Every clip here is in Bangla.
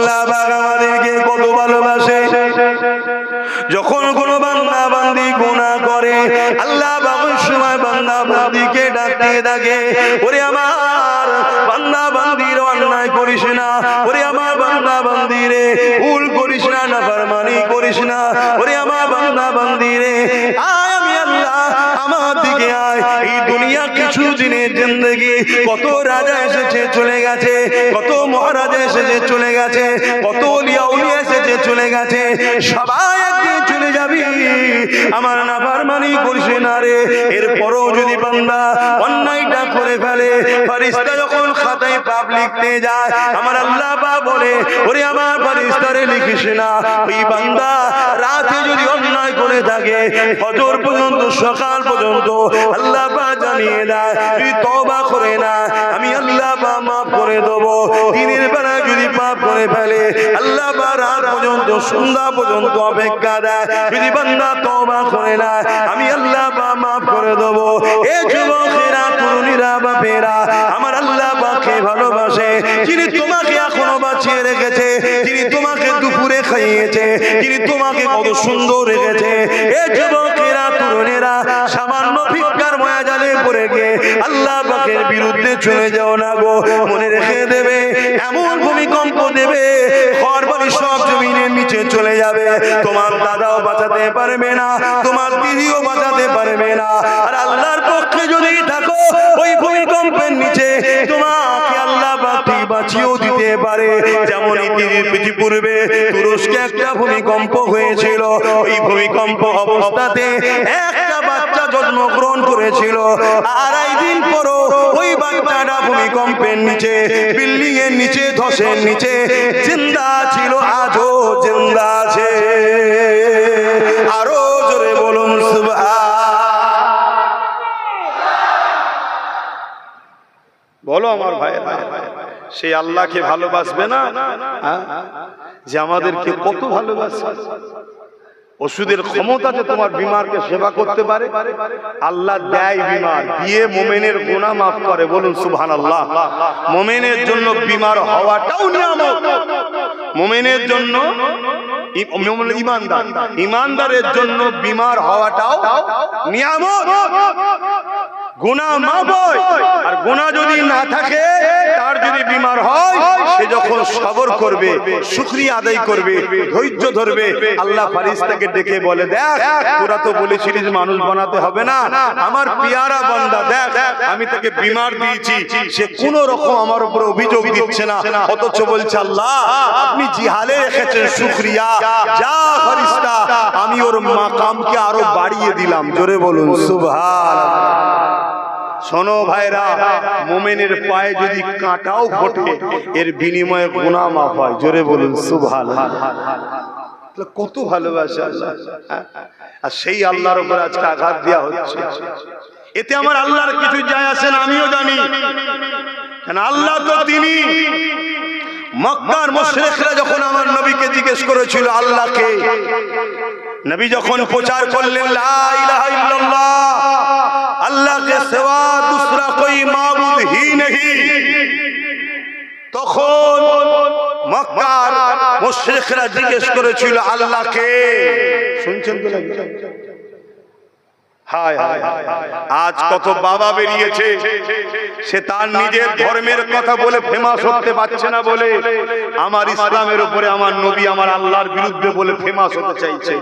আল্লাহ পাক আমাদেরকে কত ভালোবাসে। যখন কোনো বান্দা বান্দি গুনাহ করে আল্লাহ পাক ওই সময় বান্দা বান্দিকে ডাকতে থাকে, ওরে আমার বান্দা বান্দির অন্যায় করিস না, ওরে আমার বান্দা বান্দিরে ভুল করিস না, নাফরমানি করিস না, ওরে আমার বান্দা বান্দিরে আয় আমি আল্লাহ আমার দিকে আয়। এই দুনিয়া কিছু দিনের জিন্দেগি, কত রাজা এসেছে চলে গেছে, কত মহারাজা এসেছে চলে গেছে, কত ওলিয়া উলিয়া এসেছে চলে গেছে, সবাই একদিন চলে যাবি। আমার নাফরমানি করিস না রে। এরপরও যদি বান্দা অন্যায়টা করে ফেলে, ফেরেশতা যখন খাতায় পাপ লিখতে যায় আমার আল্লাহ পাক বলে, ওরে আমার ফেরেশতারে লিখিস না। ওই বান্দা রাতে যদি অন্যায় করে থাকে ফজর পর্যন্ত সকাল পর্যন্ত আল্লাহ পাক জানিয়ে দেয়, তুই তওবা করে না আমি আল্লাহ পাক মাফ করে দেবো। দিনের বেলা যদি পাপ করে ফেলে আল্লাহ পাক রাত পর্যন্ত সন্ধ্যা পর্যন্ত অপেক্ষা দেয়, যদি বান্দা তওবা করে না আমি আল্লাহ পাক মাফ করে দেবো। এ যুবকেরা, তরুণীরা, বাপেরা, আমার আল্লাহ পাককে ভালোবাসে, যিনি তোমাকে এখনো বাঁচিয়ে রেখেছে, যিনি তোমাকে দুপুরে খাইয়েছে, যিনি তোমাকে কত সুন্দর রেখেছে। এ যুবকেরা, তরুণেরা, সামান্য ভিক্ষার মায়াজালে পড়ে গিয়ে আল্লাহ পাকের বিরুদ্ধে চলে যাও না গো। মনে রেখে দেবে এমন ভূমিকম্প দেবে ঘরবাড়ি সব জমিনের নিচে চলে যাবে, তোমার দাদাও বাঁচাতে পারবে না, তোমার দিদিও বাঁচাতে পারবে না। আর আল্লাহর পক্ষে যদি থাকো ওই ভূমিকম্পের নিচে তোমাকে আল্লাহ পাক বাঁচিয়েও দিতে পারে। যেমন পূর্বে তুরস্কে একটা ভূমিকম্প হয়েছিল, ওই ভূমিকম্প অবস্থাতে একটা বাচ্চা জন্মগ্রহণ করেছিল, আড়াই দিন পরও ওই বাচ্চাটা ভূমিকম্পের নিচে, বিল্ডিং এর নিচে, ধসের নিচে জিন্দা ছিল, আজও জিন্দা আছে। আরো জোরে বলুন সুবহান। বলো আমার ভাইরা, সেই আল্লাহকে ভালোবাসবে না যে আমাদেরকে কত ভালোবাসে। ওষুধের ক্ষমতা যে তোমার বিমারকে সেবা করতে পারে, আল্লাহ দেয় বিমার, দিয়ে মোমেনের গুনাহ মাফ করে। বলুন সুবহানাল্লাহ। মোমেনের জন্য বিমার হওয়াটাও নিয়ামত, মোমেনের জন্য ইমানদার, ইমানদারের জন্য বিমার হওয়াটাও নিয়ামত। গুনাহ মাফ হয়, আর গুনাহ যদি না থাকে, তার যদি বিমার হয়, সে যখন সবর করবে, শুকরিয়া আদায় করবে, ধৈর্য ধরবে, আল্লাহ ফেরেশতাকে ডেকে বলে, দেখ তোরা তো বলেছিলিস মানুষ বানাতে হবে না, আমার পিয়ারা বান্দা দেখ আমি তাকে বিমার দিয়েছি, সে কোনো রকম আমার উপর অভিযোগ দিচ্ছে না, অথচ বলছে আল্লাহ আপনি জিহালে রেখেছেন শুকরিয়া, যা ফেরেশতা আমি ওর মাকামকে আরো বাড়িয়ে দিলাম। জোরে বলুন সুবহানাল্লাহ। শোনো ভাইরা, মুমিনের পায়ে যদি কাঁটাও ফোটে এর বিনিময়ে গুনাহ মাফ হয়। জোরে বলুন সুবহানাল্লাহ। কত ভালোবাসা আল্লাহ, আর সেই আল্লাহর উপর আজকে আঘাত দেওয়া হচ্ছে। এতে আমার আল্লাহর কিছু যায় আসে না, আমিও জানি, কারণ আল্লাহ তো তিনি। মক্কার মুশরিকরা যখন আমার নবীকে জিজ্ঞেস করেছিল আল্লাহকে, নবী যখন প্রচার করলেন লা ইলাহা ইল্লাল্লাহ, अल्लाह के सिवा दूसरा कोई माबूद ही नहीं, তখন মক্কার মুশরিকরা জিজ্ঞেস করেছিল আল্লাহকে। শুনছেন তো নাকি? হায় হায়, আজ কত বাবা বেরিয়েছে, সে তার নিজের ধর্মের কথা বলে ফেমাস হতে পারছে না বলে আমার ইসলামের উপরে, আমার নবী, আমার আল্লাহর বিরুদ্ধে বলে ফেমাস হতে চাইছে।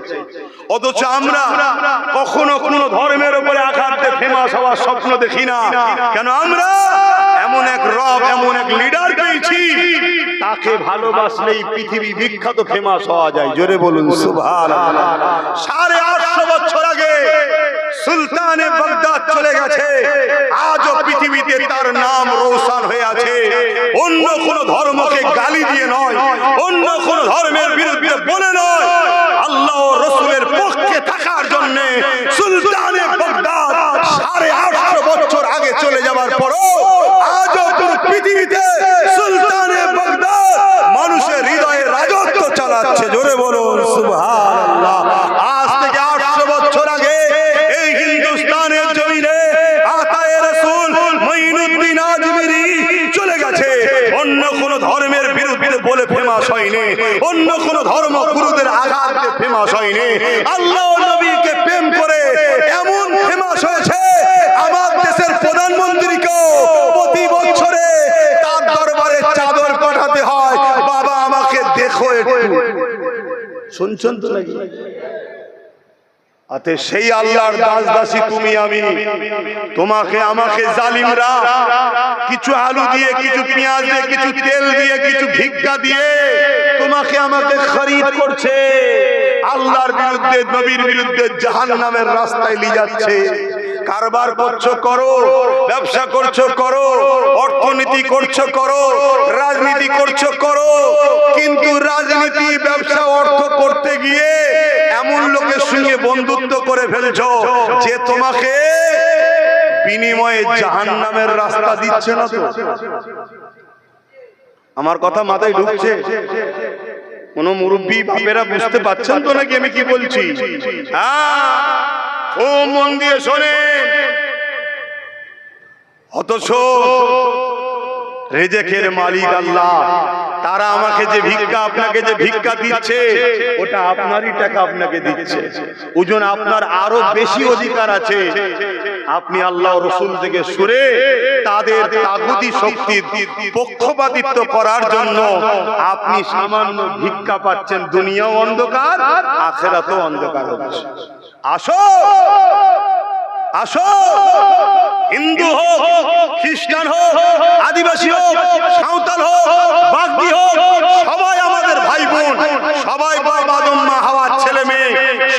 অথচ আমরা কখনো কোনো ধর্মের উপরে আঘাত দিয়ে ফেমাস হওয়ার স্বপ্ন দেখি না। কেন? আমরা এমন এক রব, এমন এক লিডার পেয়েছি, তাকে ভালোবাসলেই পৃথিবী বিখ্যাত ফেমাস হওয়া যায়। জোরে বলুন সুবহানাল্লাহ। 850 বছর আগে সুলতানে বাগদাদ চলে গেছে, আজও পৃথিবীতে তার নাম রোশন হয়ে আছে। অন্য কোন ধর্মকে গালি দিয়ে নয়, অন্য কোন ধর্মের বিরুদ্ধে বলে নয়, আল্লাহ ও রাসূলের পক্ষে থাকার জন্য সুলতানে বাগদাদ 850 বছর আগে চলে যাওয়ার পরও আজও পুরো পৃথিবীতে সুলতানে বাগদাদ মানুষের হৃদয়ে রাজত্ব চালাচ্ছে। জোরে বলুন সুবহানাল্লাহ। আজ থেকে 800 বছর আগে এই হিন্দুস্তানের জমিনে আতায়ে রাসূল মঈনুদ্দিন আজমিরি চলে গেছে, অন্য কোন ধর্মের বিরুদ্ধে বলে ফেমাস হয় হয়নি, অন্য কোন ধর্মগুরুদের আঘাত দিয়ে ফেমাস হয়নি। আল্লাহ নবীকে প্রেম করে এমন ফেমাস হয়েছে, আমার দেশের প্রধানমন্ত্রীকেও প্রতি বছরে তার দরবারে চাদর পাঠাতে হয়, বাবা আমাকে দেখো একটু। শুনছেন তো নাকি? আতে সেই আল্লাহর দাস দাসী তুমি আমি, তোমাকে আমাকে জালিমরা কিছু আলু দিয়ে, কিছু পেঁয়াজ দিয়ে, কিছু তেল দিয়ে, কিছু ভিক্ষা দিয়ে তোমাকে আমাকে খরিদ করছে, আল্লাহর বিরুদ্ধে, নবীর বিরুদ্ধে জাহান্নামের রাস্তায় নিয়ে যাচ্ছে। কারবার করছো করো, ব্যবসা করছো করো, অর্থনীতি করছো করো, রাজনীতি করছো করো, কিন্তু রাজনীতি, ব্যবসা, অর্থ করতে গিয়ে এমন লোকের সঙ্গে বন্ধুত্ব করে ফেলছো যে তোমাকে বিনিময়ে জাহান্নামের রাস্তা দিচ্ছে না। তো আমার কথা মাথায় ঢুকছে? কোন মুরব্বী বাপেরা বুঝতে পারছেন তো নাকি আমি কি বলছি? হ্যাঁ, ও মন দিয়ে শোনেন। অথচ রেজেকের মালিক আল্লাহ, তারা আমাকে যে ভিক্ষা, আপনাকে যে ভিক্ষা দিচ্ছে, ওটা আপনারই টাকা আপনাকে দিচ্ছে। ওজন আপনার আরো বেশি অধিকার আছে। আপনি আল্লাহ রাসূল থেকে সরে তাদের তাগুতি শক্তি পক্ষপাতিত্ব করার জন্য আপনি সামান্য ভিক্ষা পাচ্ছেন। দুনিয়াও অন্ধকার, আখিরাতও অন্ধকার হচ্ছে। আসো আসো, হিন্দু হোক, খ্রিস্টান হোক, আদিবাসী হোক, সাঁওতাল হোক, বাগদি হোক, সবাই আমাদের ভাই বোন, সবাই বাবা আদম মা হাওয়ার ছেলে মেয়ে,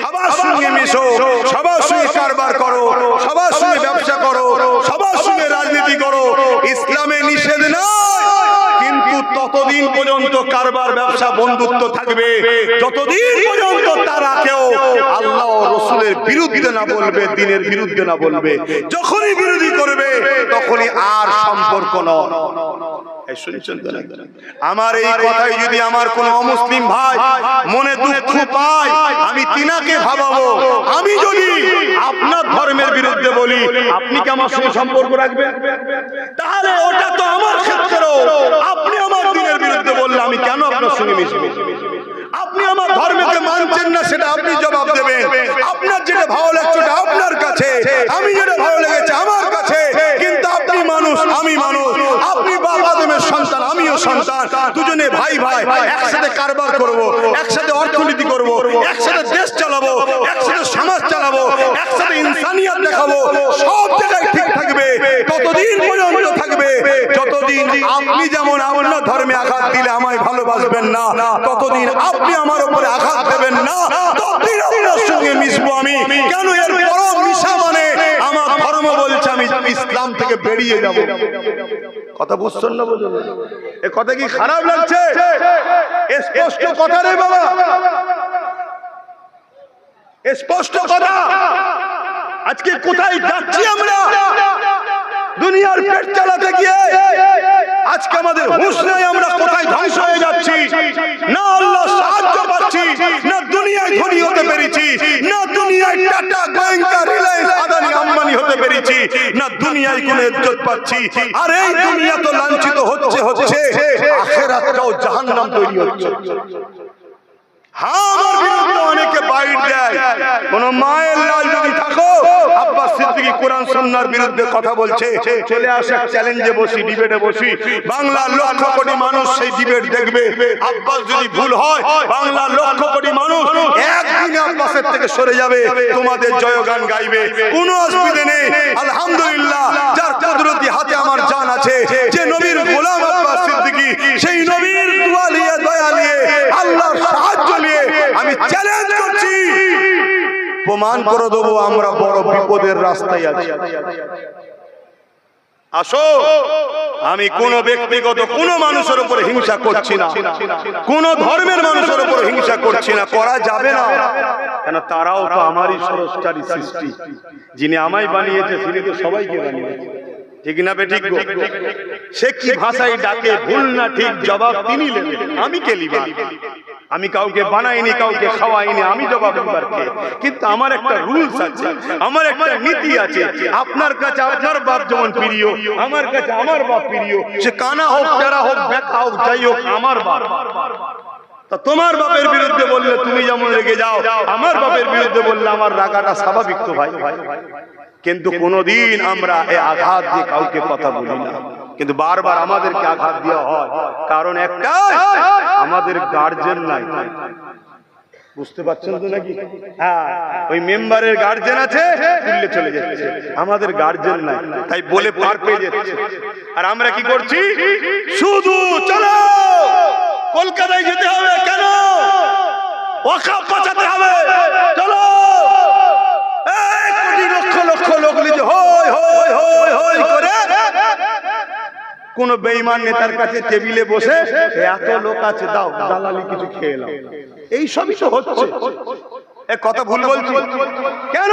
সবার সঙ্গে মিশো, সবার সঙ্গে কারবার করো, সবার সঙ্গে ব্যবসা করো, সবার সঙ্গে রাজনীতি করো। ইসলামে নিষেধ নয়, কিন্তু ততদিন পর্যন্ত কারবার, ব্যবসা, বন্ধুত্ব থাকবে যতদিন পর্যন্ত তারা কেউ আল্লাহ ও রাসূলের বিরুদ্ধে না বলবে, দ্বীনের বিরুদ্ধে না বলবে। যখনই বিরোধী করবে তখনই আর সম্পর্ক নয়। আমার এই কথাই যদি আমার কোন অমুসলিম ভাই মনে দুঃখ পায়, আমি তিনাকে ভাবাবো। আমি যদি আপনার ধর্মের বিরুদ্ধে বলি, আপনি কি আমার সঙ্গে সম্পর্ক রাখবেন? তাহলে ওটা তো আমার ক্ষেত্রেও, আপনি আমার দ্বীনের বিরুদ্ধে বললে আমি কেন আপনার সঙ্গে মিশবো? আপনি আমার ধর্মকে মানছেন না, সেটা আপনি জবাব দেবেন। আপনার যেটা ভালো লাগছে ওটা আপনার কাছে, আমি যেটা ভালো লেগেছে আমার কাছে। কিন্তু আপনি মানুষ, আমি মানুষ, আপনি বাবা আদমের সন্তান, আমিও সন্তান, দুজনে ভাই ভাই, একসাথে কারবার করব, একসাথে অর্থনীতি করব, একসাথে দেশ চালাবো, একসাথে সমাজ চালাবো, একসাথে ইনসানিয়ত দেখাবো। সব জায়গায় ঠিক থাকবে ততদিন পর্যন্ত থাকবে যতদিন আপনি যেমন আপনার ধর্মে আঘাত দিলে আমায় ভালোবাসবেন না, ততদিন আপনি আমার উপরে আঘাত দেবেন না, ততদিন আপনার সঙ্গে মিশবো আমি। কেন? এর পরম মিশা মানে আমার ধর্ম বলছে আমি ইসলাম থেকে বেরিয়ে যাব। কথা বুঝছেন না? বলুন, এ কথা কি খারাপ লাগছে? স্পষ্ট কথা রে বাবা, স্পষ্ট কথা। আজকে কোথায় যাচ্ছি আমরা? দুনিয়ার পেট চালাতে গিয়ে আজকে আমাদের হুঁশ নেই, আমরা কোথায় ধ্বংস হয়ে যাচ্ছি। না আল্লাহ সাহায্য পাচ্ছি, না দুনিয়ায় ধনী হতে পেরেছি, না দুনিয়ায় টাটা, গোয়েঙ্কা, রিলায়েন্স, আদানি, আম্বানি হতে পেরেছি, না দুনিয়ায় কোনো ইজ্জত পাচ্ছি। আর এই দুনিয়া তো লাঞ্ছিত হচ্ছে, আখিরাতটাও জাহান্নাম তৈরি হচ্ছে। হ্যাঁ, আমার বিরুদ্ধে অনেকে বাইট দেয়। কোন মায়ের লাল যদি থাকো, আব্বাস সিদ্দিকী কোরআন সুন্নাহর বিরুদ্ধে কথা বলছে, চলে আসে, চ্যালেঞ্জে বসি, ডিবেটে বসি। বাংলার লক্ষ কোটি মানুষ সেই ডিবেট দেখবে। আব্বাস যদি ভুল হয়, বাংলার লক্ষ কোটি মানুষ একদিনে আব্বাসের থেকে সরে যাবে, তোমাদের জয়গান গাইবে। কোনো অসুবিধা নেই। আলহামদুলিল্লাহ, যার কুদরতি হাতে আমার জান আছে, যে নবীর গোলাম আব্বাস সিদ্দিকী, সেই নবীর দোয়া নিয়ে, দয়া নিয়ে, আল্লাহর সাহায্য নিয়ে আমি চ্যালেঞ্জ করছি, প্রমাণ করে দেবো আমরা বড় বিপদের রাস্তায় আছি। আসো, আমি কোন ব্যক্তিগত কোন মানুষের উপরে হিংসা করছি না, কোন ধর্মের মানুষের উপরে হিংসা করছি না, করা যাবে না। কেন? তারাও তো আমারই স্রষ্টারই সৃষ্টি। যিনি আমায় বানিয়েছে তিনি তো সবাইকে বানিয়েছে। ঠিক না বেঠিক? সে কি ভাষায় ডাকে, ভুল না ঠিক জবাব তিনি নেবেন, আমি কে লিবা? আমি কাউকে বানাইনি, কাউকে খাওয়াইনি, আমি জবাব দিবার কে? কিন্তু আমার একটা রুলস আছে, আমার একটা নীতি আছে। আপনার কাছে আপনার বাপ যেমন প্রিয়, আমার কাছে আমার বাপ প্রিয়। সে কানা হোক, টেরা হোক, ব্যাকা হোক, যাই হোক, আমার বাপ। তা তোমার বাপের বিরুদ্ধে বললে তুমি যেমন রেগে যাও, আমার বাপের বিরুদ্ধে বললে আমার রাগাটা স্বাভাবিক তো ভাই। কিন্তু কোনদিন আমরা এই আঘাত দিয়ে কাউকে কথা বলি না, কিন্তু বারবার আমাদেরকে আঘাত দেওয়া হয়। কারণ একটা, আমাদের গার্জেন নাই। বুঝতে পারছেন তো নাকি? হ্যাঁ, ওই মেম্বারের গার্জেন আছে, তুললে চলে যাচ্ছে, আমাদের গার্জেন নাই, তাই বলে পার পেয়ে যাচ্ছে। আর আমরা কি করছি? শুধু চলো কলকাতায় যেতে হবে, কেন ওয়াকফ বাঁচাতে হবে, চলো কোটি লক্ষ লক্ষ লোক লিখে হই হই হই হই করে কোন বেঈমান নেতার কাছে টেবিলে বসে এত লোক আছে, দাও দালালি কিছু খেয়ে নাও, এই সবই তো হচ্ছে। এক কথা ভুল বলছি কেন?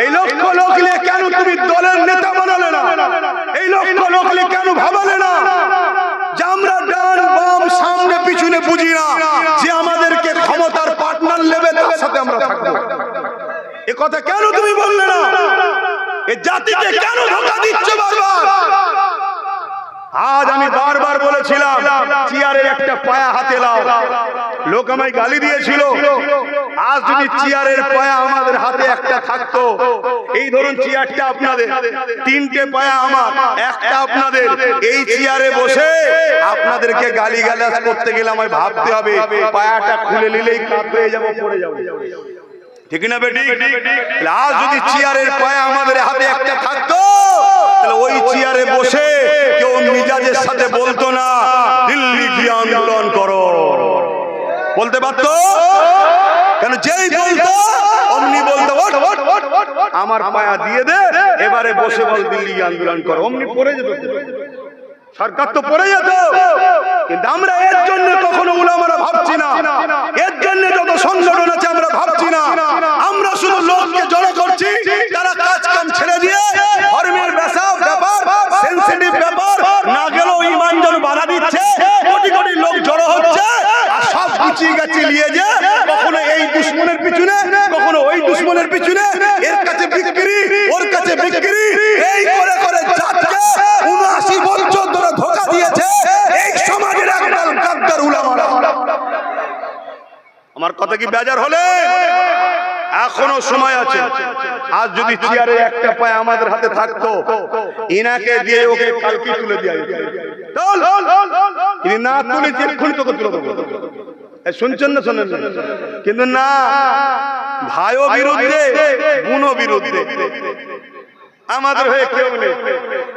এই লক্ষ লোক নিয়ে কেন তুমি দলের নেতা বানালে না? এই লক্ষ লোক নিয়ে কেন ভাবালে না যে আমরা ডান বাম সামনে পিছনে বুঝি না, যে আমাদেরকে ক্ষমতার পার্টনার নেবে তার সাথে আমরা থাকবো? এ কথা কেন তুমি বললে না? এই জাতিকে কেন ধোঁকা দিচ্ছ বারবার? আজ আমি বারবার বলেছিলাম চেয়ারের একটা পায়া হাতে লাও, লোক আমায় গালি দিয়েছিল। আজ যদি চেয়ারের পায়া আমাদের হাতে একটা থাকতো, এই ধরুন চেয়ারটা আপনাদের, তিনটে পায়া আমার, একটা আপনাদের, এই চেয়ারে বসে আপনাদেরকে গালি গালাজ করতে গেলে আমায় ভাবতে হবে পায়াটা খুলে নিলেই কাত হয়ে যাবো, পড়ে যাবো, ঠিক না বেটি? আজ যদি চেয়ারের পায়া আমাদের হাতে একটা থাকতো, তাহলে ওই চেয়ারে বসে কেউ মিজাজের সাথে বলতো না দিল্লি গিয়ে আন্দোলন করো, বলতে পারতো? কেন যেই বলতো অমনি বলতো আমার পায়া দিয়ে দে, এবারে বসে বল দিল্লি গিয়ে আন্দোলন করো, অমনি পড়ে যেত, সরকার তো পড়ে যেত। কিন্তু আমরা এর জন্য কখনো উলামারা ভাবছি না, এর জন্য যত সংগঠন আছে আমরা ভাবছি না, আমরা শুধু লোককে জড়ো করছি, তারা কাজ কাম ছেড়ে দিয়ে ধর্মের ব্যাপার, সেনসিটিভ ব্যাপার না গেলেও ঈমান যেন বাধা দিচ্ছে, কোটি কোটি লোক জড়ো হচ্ছে, আর সব গুছিয়ে গেছে নিয়ে যে কখনো এই দুশ্মনের পিছনে, কখনো ওই দুশ্মনের পিছনে, এর কাছে বিক্রি ওর কাছে বিক্রি, এই করে করে জাতকে ৭৯ বছর ধরে ধোঁকা দিয়েছে এই সমাজের একদল গাদ্দার উলামারা। আমার কথা কি বেজার হলে? এখনো সময় আছে। আজ যদি চেয়ারে একটা পায় আমাদের হাতে থাকতো, ইনাকে দিয়ে ওকে কালকে তুলে দেওয়া যেত, না তুলে এক্ষুনি তোকে তুলে দেবো, শুনছেন না? শোনেন? কিন্তু না, ভাইও বিরুদ্ধে, বোনও বিরুদ্ধে, আমাদের হয়ে কেউ নেই,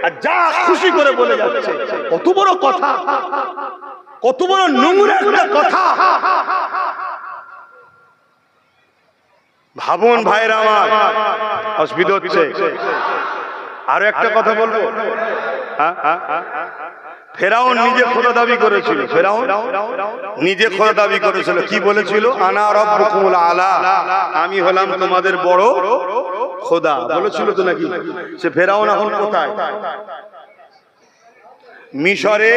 আর যা খুশি করে বলে যাচ্ছে। কত বড় কথা, কত বড় নোংরা একটা কথা। ভাবুন ভাইরা আমার, অসুবিধা হচ্ছে। আরো একটা কথা বলবো, ফেরাউন নিজে খোদা দাবি করেছিল, ফেরাউন নিজে খোদা দাবি করেছিল, কি বলেছিল? আনা রাব্বুকুমুল আলা, আমি হলাম তোমাদের বড় খোদা বলেছিল তো নাকি? সে ফেরাউন এখন কোথায়? মিশরে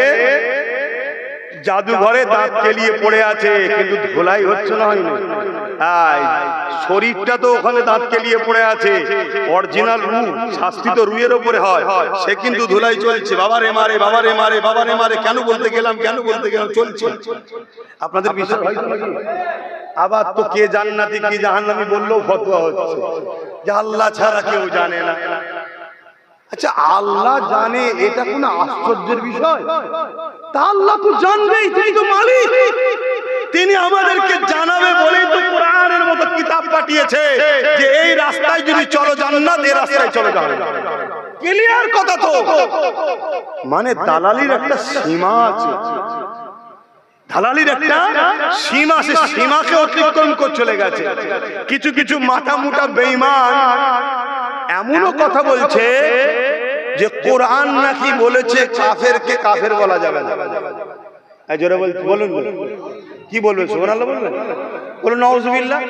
জাদুঘরে দাঁত কেলিয়ে পড়ে আছে, কিন্তু ধোলাই হচ্ছে না, হয়নি। শরীরটা তো ওখানে দাঁত কেলিয়ে পড়ে আছে, অরিজিনাল রু, শাস্তি তো রুয়ের ওপরে হয়, সে কিন্তু ধুলাই চলছে, বাবারে মারে, বাবারে মারে, বাবারে মারে, কেন বলতে গেলাম, কেন বলতে গেলাম, চলছে। আপনাদের বিষয় হয় নাকি? আবার তো কে জান্নাতি কি জাহান্নামী বললেও ফতোয়া হচ্ছে যে আল্লাহ ছাড়া কেউ জানে না। আচ্ছা, আল্লাহ জানে, এটা কোনো আশ্চর্যের বিষয়? তা আল্লাহ তো জানবেই, তিনি তো মালিক, তিনি আমাদেরকে জানাবে বলেই তো কোরআনের মতো কিতাব পাঠিয়েছে যে এই রাস্তায় যদি চলো জান্নাত, এই রাস্তায় চলো জাহান্নাম। ক্লিয়ার কথা তো। মানে দালালির একটা সীমা আছে, দালালির একটা সীমা, সে সীমাকে অতিক্রম করে চলে গেছে। কিছু কিছু মাথা মুটা বেঈমান এমনও কথা বলছে যে কোরআন নাকি বলেছে কাফেরকে কাফের বলা যাবে না। জোরে বলুন, কি বলবেন? সুবহানাল্লাহ বলবেন, বলুন নাউযুবিল্লাহ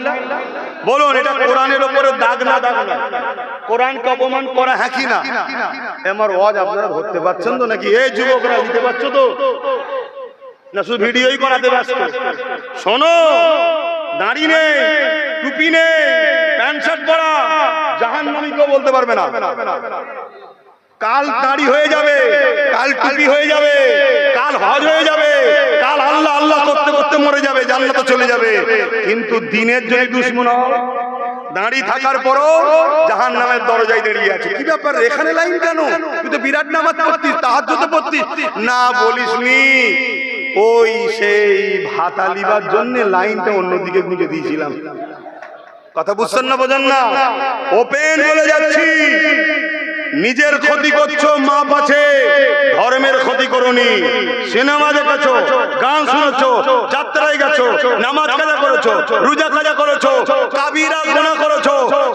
বলুন। এটা কোরআনের উপরে দাগ না, দাগ না, কোরআনকে অপমান করা হ্যাঁ কি না? আমার ওয়াজ আপনারা ধরতে পারছেন তো নাকি? এই যুবকরা দিতে পারছো তো না? শুধু ভিডিওই করাতে ব্যস্ত। শোনো, দাড়ি নেই, টুপি নেই, প্যান্ট শার্ট পরা জাহান্নামী কেউ বলতে পারবে না। কাল দাড়ি হয়ে যাবে, কাল টুপি হয়ে যাবে, কাল হজ হয়ে যাবে, কাল আল্লাহ আল্লাহ করতে করতে মরে যাবে, জান্নাতে চলে যাবে। কিন্তু দিনের যদি দুশমন হয়, দাঁড়িয়ে থাকার পরও জাহান্নামের দরজায় দাঁড়িয়ে আছে। কি ব্যাপার, এখানে লাইন কেন? তুই তো বিরাট নামাজ পড়তিস, তাহাজ্জুদ পড়তিস। না, বলিসনি, ওই সেই ভাত আলিবার জন্য লাইনটা অন্যদিকে গুঁজে দিয়েছিলাম। কথা বুঝছেন না, বোঝেন না? ওপেন বলে যাচ্ছি, নিজের ক্ষতি করছো, মাপ আছে। ধর্মের ক্ষতি করোনি। সিনেমা দেখেছো, গান শুনেছো, যাত্রায় গেছো, নামাজ কাজা করেছো, রোজা কাজা করেছো, কাবিরা গুনাহ করেছো,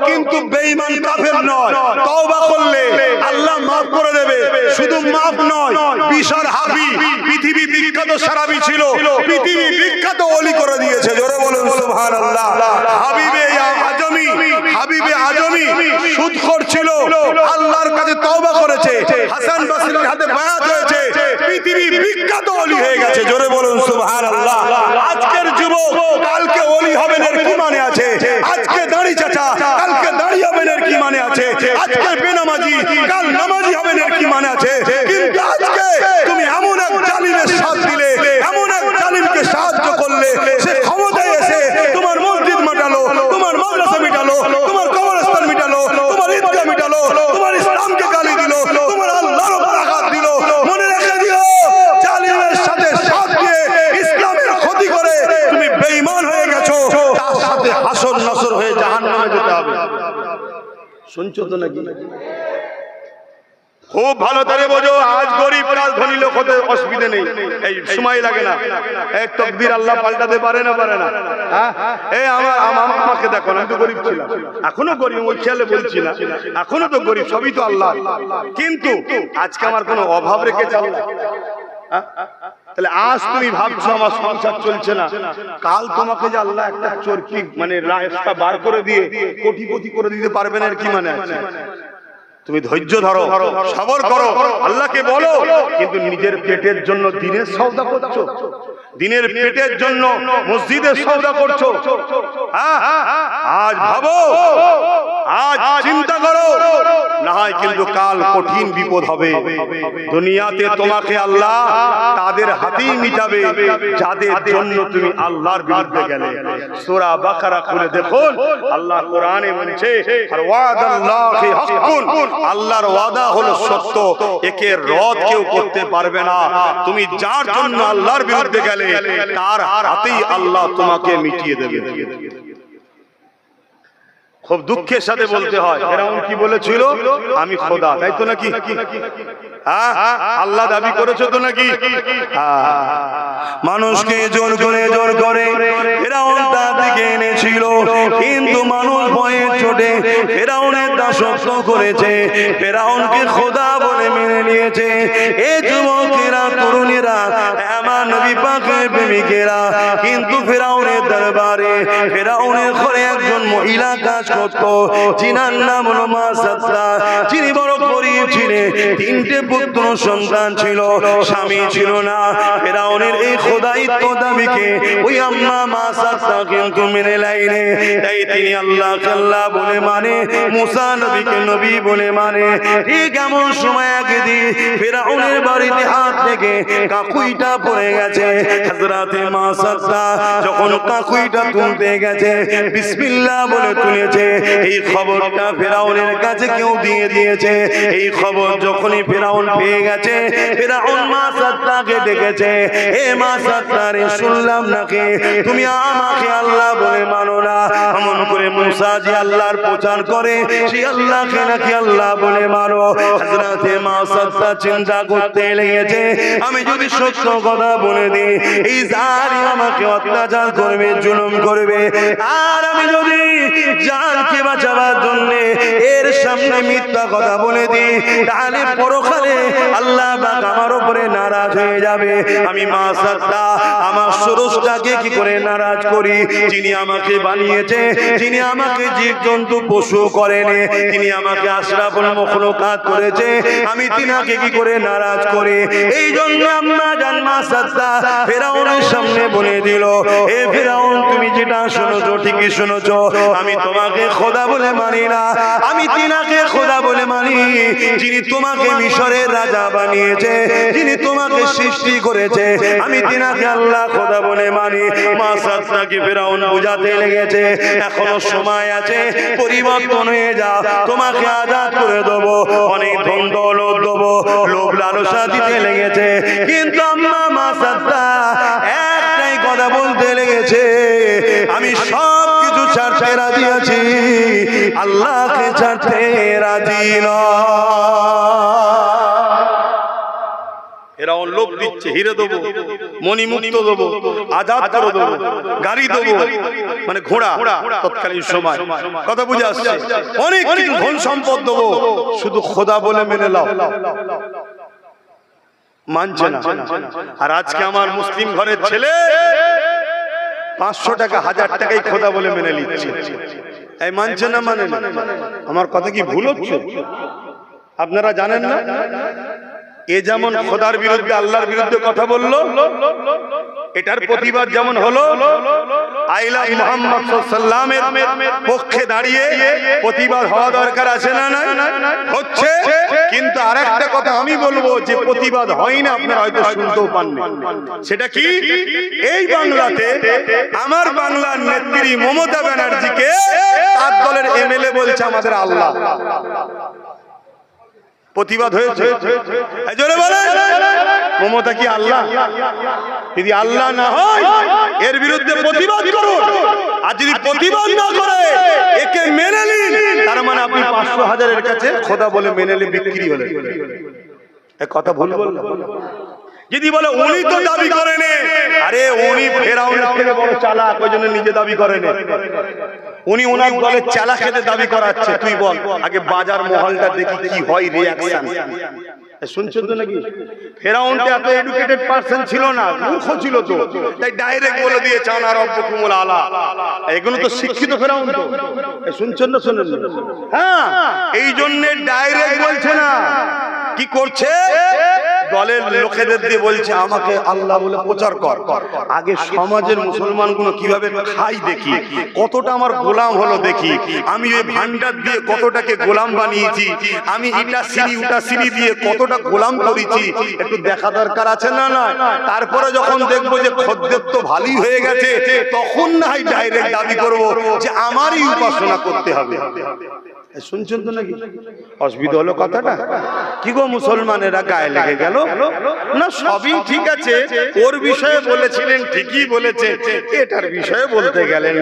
কিন্তু বেঈমান কাফের নয়। তওবা করলে আল্লাহ মাফ করে দেবে। শুধু মাফ নয়, বিশার হাবি পৃথিবী বিখ্যাত সারাবি ছিল, পৃথিবী বিখ্যাত ওলি করে দিয়েছে। জোরে বলুন সুবহানাল্লাহ। হাবিবে আজমি সুদখোর ছিল, আল্লাহর কাছে তওবা করেছে, হাসান বসরির হাতে বায়াত হয়েছে, পৃথিবী বিখ্যাত ওলি হয়ে গেছে। জোরে বলুন সুবহানাল্লাহ। আজকের যুবক কালকে ওলি হবেন এর কি মানে আছে? আজকে দাড়ি চাচা কালকে দাড়ি হবেন এর কি মানে আছে? আজকে বেনামাজি কাল নামাজি হবেন এর কি মানে আছে? কিন্তু আজকে তুমি এমন এক জালিমের সাথ দিলে, এমন এক জালিমকে সাহায্য করলে, সে ক্ষমতায় এসে তোমার মসজিদ মিটালো, তোমার মাদ্রাসা মিটালো, তোমার কবরস্থান মিটালো, তোমার ঈদগাহ মিটালো, তোমার ইসলামকে গালি দিল, তোমার আল্লাহর উপর আঘাত দিল। মনে রেখে দিও, জালিমের সাথে সাথ দিয়ে ইসলামের ক্ষতি করে তুমি বেঈমান হয়ে গেছো। তার সাথে হাসর নাসর হয়ে জাহান্নামে যেতে হবে। শুনছো তো নাকি? খুব ভালো করে বোঝো, আজ গরিব কাল ধনী লোক হতে অসুবিধা নেই, এই সময় লাগে না। এই তকদির আল্লাহ পাল্টাতে পারে না, পারে না? এই আমাকে দেখো না, আমি তো গরিব ছিলাম, এখনো গরিব, ওই খেয়ালে বলছি না, এখনো তো গরিব, সবই তো আল্লাহ। কিন্তু আজকে আমার কোনো অভাব রেখেছে আল্লাহ? তাহলে আজ তুমি ভাবছো আমার সংসার চলছে না, কাল তোমাকে যে আল্লাহ একটা চরকি মানে রাস্তা বার করে দিয়ে কোটিপতি করে দিতে পারবেন এর কি মানে আছে? তুমি ধৈর্য ধরো, সবর করো, আল্লাহকে বলো। কিন্তু নিজের পেটের জন্য দিনের সওদা করছো, দিনের পেটের জন্য মসজিদের সওদা করছো। আজ ভাবো, আজ চিন্তা করো, না হয় কিন্তু কাল কঠিন বিপদ হবে। দুনিয়াতে তোমাকে আল্লাহ তাদের হাতেই মিটাবে যাদের জন্য তুমি আল্লাহর বিরুদ্ধে গেলে। সূরা বাকারা খুলে দেখুন, আল্লাহ কোরআনে বলছে, আর ওয়াদাল্লাহি হাক্কুন, আল্লাহর ওয়াদা হলো সত্য, একে রদ কেউ করতে পারবে না। তুমি যার জন্য আল্লাহর বিরুদ্ধে গেলে তার হাতেই আল্লাহ তোমাকে মিটিয়ে দেবে। খুব দুঃখের সাথে বলতে হয়, ফেরাউন কি বলেছিল? আমি খোদা, তাই তো নাকি? আল্লাহ দাবি করেছো তো নাকি? মানুষকে জোর করে ফেরাউন তার দিকে এনেছিল, কিন্তু মানুষ ভয়ে ছোটে ফেরাউনের দাসত্ব করেছে, ফেরাউনকে খোদা বলে মেনে নিয়েছে। এই যুবকেরা, তরুণীরা, আমার নবী পাকের প্রেমিকেরা কিন্তু ফেরাউনের দরবারে, ফেরাউনের ঘরে একজন মহিলা কাজ করতো, যিনার নাম হলো মা সাদরা, যিনি বড় গরিব ছিলেন, তিনটে পুত্র সন্তান ছিল, স্বামী ছিল না। ফেরাউনের এই খোদাইত্ব দাবিকে ওই আম্মা মা সাদরা কিন্তু মেনে লাইনে, তাই তিনি আল্লাহকে আল্লাহ বলে মানে, মুসা নবীকে নবী বলে মানে। ঠিক এমন সময় একদিন ফেরাউনের বাড়িতে হাত থেকে কাকুইটা পড়ে গেছে। হযরতে মা সাদরা যখন কাকুইটা তুলতে গেছে, বিসমিল্লাহ বলে তুলেছে। এই খবরটা ফেরাউনের কাছে কেউ দিয়ে দিয়েছে। এই খবর যখনই ফেরাউন পেয়ে গেছে, ফেরাউন মা সাদরাকে ডেকেছে, হে মা সাদরা রে, শুনলাম নাকি তুমি আমাকে আল্লাহ বলে মানো না, এমন করে মুসা যে আল্লাহর প্রচার করে সেই আল্লাহকে নাকি আল্লাহ বলে মানো। হযরতে মা সাদরা চিন্তা করতে লেগেছে, আমি যদি সত্য কথা বলে দিই, এই জালিম আমাকে অত্যাচার করবে, জুলুম করবে, আর আমি যদি জানকে বাঁচাবার জন্য এর সামনে মিথ্যা কথা বলে দিই, তাহলে পরকালে আল্লাহ পাক আমার উপরে নারাজ হয়ে যাবে। আমি মা সাদরা আমার স্রষ্টাকে কি করে নারাজ করি, যিনি আমাকে বানিয়েছে, যিনি আমাকে জীবজন্তু পশু করেনি, তিনি আমাকে আশরাফুল মাখলুকাত করেছে, আমি তিনাকে কি করে নারাজ করি? এই জন্য আম্মা জান মা সাদরা ফেরাউনের সামনে বলে দিল, হে ফেরাউন, তুমি তুমি যেটা শুনেছো ঠিকই শুনেছো, আমি তোমাকে খোদা বলে মানি না, আমি তিনাকে খোদা বলে মানি যিনি তোমাকে মিশরের রাজা বানিয়েছে, যিনি তোমাকে সৃষ্টি করেছে, আমি তিনাকে আল্লাহ খোদা বলে মানি। মাসাদটাকে ফেরাউন বুঝাতে লেগেছে এখনো সময় আছে, পরিবর্তন হয়ে যাও, তোমাকে আজাদ করে দেবো, অনেক ধন দৌলত দেবো, লোভ লালসা দিতে লেগেছে। কিন্তু আম্মা মাসাদটা একটাই কথা বলতে লেগেছে, আমি সব কিছু ছাড়তে রাজি আছি, আল্লাহকে ছাড়তে রাজি নয়। এরা লোভ দিচ্ছে, হিরে দেবো, মণিমুক্ত দেবো, আজাদ করে দেবো, গাড়ি দেবো, মানে ঘোড়া তৎকালীন সময় কথা বুঝে আসছে, অনেক কিছু ধন সম্পদ দেবো, শুধু খোদা বলে মেনে নাও। মানছে না। আর আজকে আমার মুসলিম ঘরের ছেলে 500 টাকা 1000 টাকাই খোদা বলে মেনে নিচ্ছে। এই মানছে না, মানে না। আমার কথা কি ভুল হচ্ছে? আপনারা জানেন না এ যেমন খোদার বিরুদ্ধে আল্লাহর বিরুদ্ধে কথা বললো, এটার প্রতিবাদ যেমন হলো আইলা মুহাম্মদ সাল্লাল্লাহু আলাইহি ওয়াসাল্লামের পক্ষে দাঁড়িয়ে প্রতিবাদ হওয়া দরকার আছে না? হচ্ছে। কিন্তু আরেকটা কথা আমি বলবো যে প্রতিবাদ হয় না, আপনারা হয়তো শুনতেও পাননি। সেটা কি? এই বাংলাতে আমার বাংলার নেত্রী মমতা ব্যানার্জিকে তার দলের এমএলএ বলছে আমাদের আল্লাহ। প্রতিবাদ হয়েছে, জোরে বলেন, মমতা কি আল্লাহ? যদি আল্লাহ না হয় এর বিরুদ্ধে প্রতিবাদ করুন, আর যদি প্রতিবাদ না করে একে মেনে নিন, তার মানে আপনি 500,000 এর কাছে খোদা বলে মেনে নিলে বিক্রি হলেন। এই কথা ভুল বললাম? যদি বলে উনি তো দাবি করেন, আরে উনি ফেরাউনের থেকে বড় চালাক, ওই জন্য নিজে দাবি করেন, উনি ওনার দলের চালা খেতে দাবি করাচ্ছে। তুই বল আগে বাজার মহলটা দেখি কি হয় রিঅ্যাকশন। শুনছেন তো নাকি? ফেরাউনটা এত এডুকেটেড পারসন ছিল না, মূর্খ ছিল তো, তাই ডাইরেক্ট বলে দিয়েছে আনা রব্বুকুমুল আলা। এগুলো তো শিক্ষিত ফেরাউন তো। শুনছেন না? শুনেন? হ্যাঁ, এই জন্য ডাইরেক্ট বলছে না, কি করছে? দলের লোকেদের দিয়ে বলছে আমাকে আল্লাহ বলে প্রচার কর। আগে সমাজের মুসলমানগুলো কিভাবে খাই দেখি, কতটা আমার গোলাম হলো দেখি, আমি ওই ভান্ডার দিয়ে কতটাকে গোলাম বানিয়েছি, আমি ইটা সিঁড়ি উটা সিঁড়ি দিয়ে কতটা গোলাম করেছি, একটু দেখা দরকার আছে না? না। তারপরে যখন দেখবো যে খদ্দের তো ভালোই হয়ে গেছে, তখন না হয় ডাইরেক্ট দাবি করবো যে আমারই উপাসনা করতে হবে। শুনছেন তো নাকি? অসুবিধা হলো কথাটা? কি গো মুসলমানেরা গায়ে লেগে গেল না? সবই ঠিক আছে, ওর বিষয়ে বলেছিলেন ঠিকই বলেছে, এটার বিষয়ে বলতে গেলেন।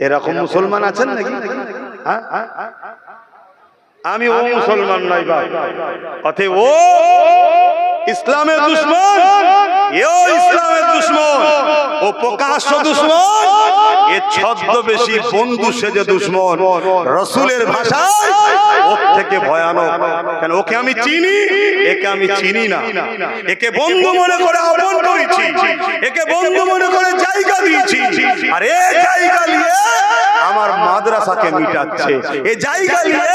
এরকম মুসলমান আছেন নাকি? আমি ও মুসলমান নই ভাই, অতএব ও ইসলামের দুশমন, এও ইসলামের দুশমন, ও প্রকাশ্য দুশমন, এ ছদ্মবেশী বন্ধু সেজে দুশমন। রাসূলের ভাষায় ওর থেকে ভয়ানক। কেন? ওকে আমি চিনি, একে আমি চিনি না। একে বন্ধু মনে করে আপন করেছি, একে বন্ধু মনে করে জায়গা দিয়েছি, আর এই জায়গা নিয়ে আমার মাদ্রাসাকে মিটাচ্ছে, এই জায়গা নিয়ে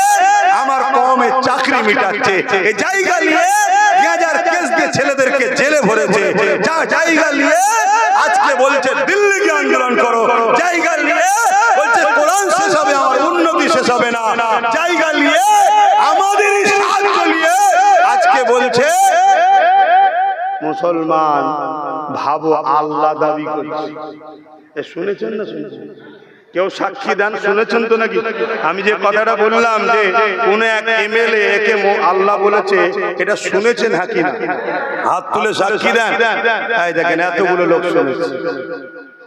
আমার কওমের চাকরি মিটাচ্ছে, এই জায়গা নিয়ে হাজার কেস দিয়ে ছেলেদেরকে জেলে ভরেছে, যা জায়গা নিয়ে আজকে বলছে দিল্লিকে আন্দোলন করো, জায়গা নিয়ে বলছে কোরআন শেষ হবে, আমার উন্নতি শেষ হবে না, জায়গা নিয়ে আমাদেরই সাহায্য নিয়ে আজকে বলছে মুসলমান ভাবো আল্লাহ দাবি করছে। শুনেছেন না? শুনেছেন? কেউ সাক্ষী দেন, শুনেছেন তো নাকি? আমি যে কথাটা বললাম যে কোন এক এমএলএ একে আল্লাহ বলেছে, এটা শুনেছেন? হ্যাঁ কি না? হাত তুলে সাক্ষী দেন। এই দেখেন এতগুলো লোক শুনেছে।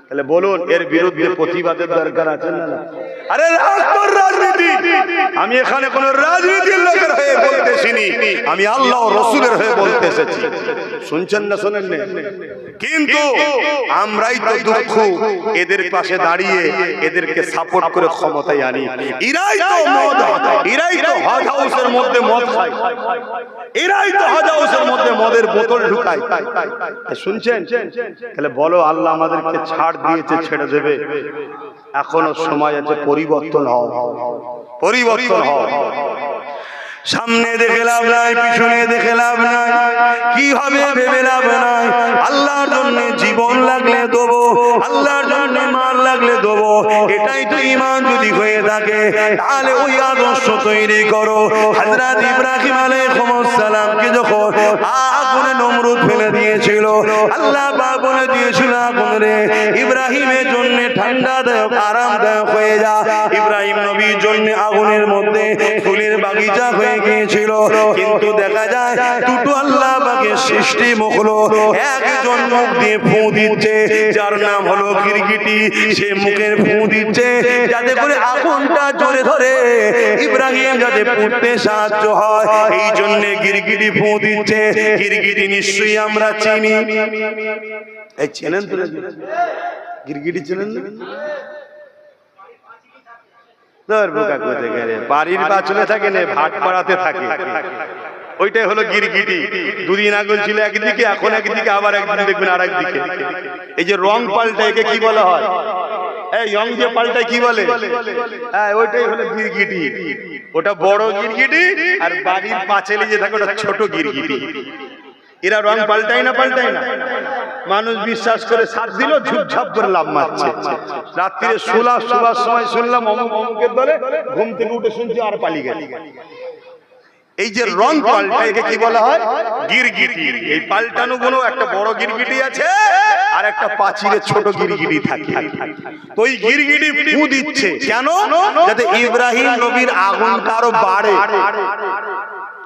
তাহলে বলুন এর বিরুদ্ধে প্রতিবাদের দরকার আছে না? আরে রাজনীতি, আমি এখানে কোন রাজনীতির লোকের হয়ে বলতেছিনি, আমি আল্লাহ ও রাসূলের হয়ে বলতে এসেছি। শুনছেন না? শোনেন না? কিন্তু আমরাই তো দুঃখ এদের পাশে দাঁড়িয়ে এদেরকে সাপোর্ট করে ক্ষমতায় আনি। এরাই তো মদ, এরাই তো হজ হাউসের মধ্যে মদ খায়, এরাই তো হজ হাউসের মধ্যে মদের বোতল ঢুকায়। শুনছেন? তাহলে বলো আল্লাহ আমাদেরকে ছাড় দিয়েছে, ছেড়ে দেবে? এখনো সময় আছে, পরিবর্তন হও, পরিবর্তন হও। সামনে দেখে লাভ নাই, পিছনে দেখে লাভ নাই, কি হবে ভেবে লাভ নাই। আল্লাহর জন্য জীবন লাগলে দেবো, আল্লাহ থাকে তাহলে ওই আদর্শ তৈরি করো। হযরত ইব্রাহিম আলাইহিস সালামকে যখন আগুনে নমরুদ ফেলে দিয়েছিল, আল্লাহ পাক বলে দিয়েছিল আগুন রে ইব্রাহিমের জন্য ঠান্ডাদায়ক আরামদায়ক হয়ে যা। ইব্রাহিম নবীর জন্য আগুনের মধ্যে ফুলের বাগিচা হয়ে গিয়েছিল। কিন্তু দেখা যায় দুটো আল্লাহ পাকের সৃষ্টি মখলুক একজন মুখ দিয়ে ফু দিচ্ছে, যার নাম হলো গিরগিটি। সে মুখের ফু দিচ্ছে যাতে করে আগুনটা জোরে ধরে ইব্রাহিম যাতে পুড়তে সাহায্য হয়, এই জন্য গিরগিটি ফু দিচ্ছে। গিরগিটি নিশ্চয়ই আমরা চিনি, এই চেনেন তো গিরগিটি চেনেন না? বাড়ির পাঁচলে থাকে না, ভাট পাড়াতে থাকে, ওইটাই হলো গিরগিটি। দুদিন আগে ছিল একদিকে, এখন একদিকে, আবার একদিন দেখবেন আর একদিকে। এই যে রং পাল্টায় একে কি বলা হয়? এই রং যে পাল্টায় কি বলে? হ্যাঁ, ওইটাই হলো গিরগিটি। ওটা বড় গিরগিটি, আর বাড়ির পাঁচিলে যে থাকে ওটা ছোট গিরগিটি। এরা রং পাল্টায় না, পাল্টায় না। মানুষ বিশ্বাস করে সাথ দিল, ঝুপঝাপ করে লাভ মারছে। রাত্রিরে শোবার সময় শুনলাম অমুকের দলে, ঘুম থেকে উঠে শুনছি আর পালিয়ে গেল। এই যে রং পাল্টায় একে কি বলা হয়? গিরগিটি। এই পাল্টানো গুলো একটা বড় গিরগিটি আছে আর একটা পাঁচিলে ছোট গিরগিটি থাকে। তো ওই গিরগিটি ফু দিচ্ছে কেন? যাতে ইব্রাহিম নবীর আগুনটা আরো বাড়ে।